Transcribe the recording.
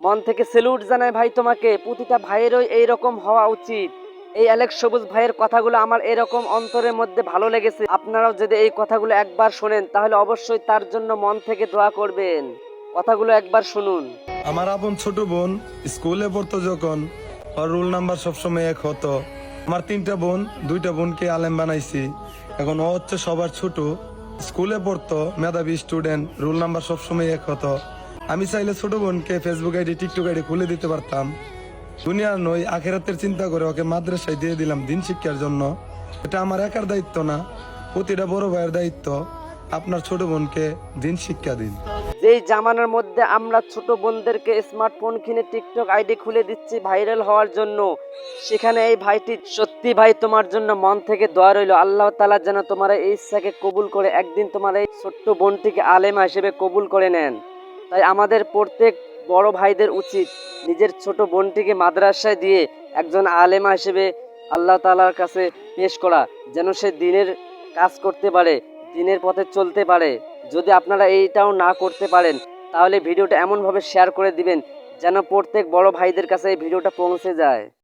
মন থেকে স্যালুট জানাই ভাই তোমাকে। প্রতিটা ভাইয়েরই এইরকম হওয়া উচিত। এই অ্যালেক্স সবুজ ভাইয়ের কথাগুলো আমার এরকম অন্তরের মধ্যে ভালো লেগেছে। আপনারাও যদি এই কথাগুলো একবার শোনেন তাহলে অবশ্যই তার জন্য মন থেকে দোয়া করবেন। কথাগুলো একবার শুনুন। আমার আপন ছোট বোন স্কুলে পড়তো যখন, ওর রোল নাম্বার সবসময় 1 হতো। আমার 3টা বোন, 2টা বোনকে আলেম বানাইছি। এখন ও হচ্ছে সবার ছোট, স্কুলে পড়তো, মেধাবী স্টুডেন্ট, রোল নাম্বার সবসময় 1 হতো। আমি চাইলে ছোট বোনকে ফেসবুক আইডি, টিকটক আইডি খুলে দিতে পারতাম। দুনিয়ার নই, আখেরাতের চিন্তা করে ওকে মাদ্রাসায় দিয়ে দিলাম দিন শিক্ষার জন্য। এটা আমার একার দায়িত্ব না, প্রতিটা বড় ভাইয়ের দায়িত্ব। আপনার ছোট বোনকে দিন শিক্ষা দিন। যেই জামানার মধ্যে আমরা ছোট বোনদেরকে স্মার্টফোন কিনে টিকটক আইডি খুলে দিচ্ছি ভাইরাল হওয়ার জন্য, সেখানে এই ভাইটি সত্যি ভাই তোমার জন্য মন থেকে দোয়া রইল। আল্লাহ তাআলা যেন তোমার এই ইচ্ছাকে কবুল করে একদিন তোমার এই ছোট্ট বোনটিকে আলেমা হিসেবে কবুল করে নেন। তাই আমাদের প্রত্যেক বড় ভাইদের উচিত নিজের ছোট বোনটিকে মাদ্রাসায় দিয়ে একজন আলেমা হিসেবে আল্লাহ তাআলার কাছে পেশ করা, যেন সে দিনের কাজ করতে পারে, দিনের পথে চলতে পারে। যদি আপনারা এইটাও না করতে পারেন তাহলে ভিডিওটা এমনভাবে শেয়ার করে দিবেন যেন প্রত্যেক বড় ভাইদের কাছে এই ভিডিওটা পৌঁছে যায়।